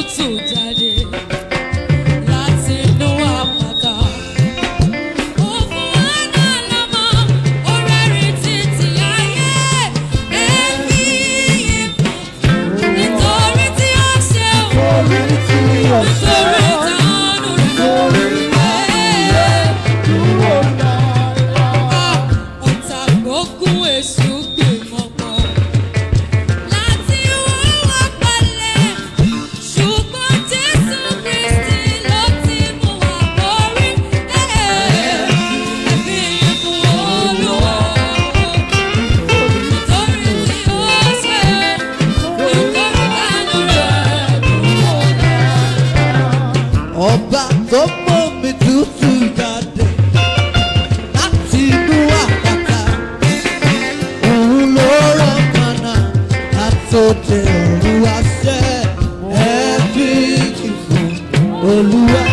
tútù jáde láti inú àpáta. Ó fún Hánà lọ́mọ, ó rẹ́rìn títí ayé. Ẹ fi ìyìn fún nítorí tí ó ṣeun, nítorí ìtọ́nú rẹ̀. Ọ̀tá gbógun èṣù gbìmọ̀ pọ̀ láti wó wa palẹ̀, ṣùgbọ́n Jésù Kristi ló ti mú wa borí. Ẹ fi ìyìn fún Olúwa, nítorí tí ó ṣeun, nítorí ìtọ́nú rẹ̀. Ọba tó mú mi tútù jáde láti inú àpáta, òun ló rán mánà látòde ọ̀run wá ṣẹ́. Ẹ fi ìyìn fún Olúwa.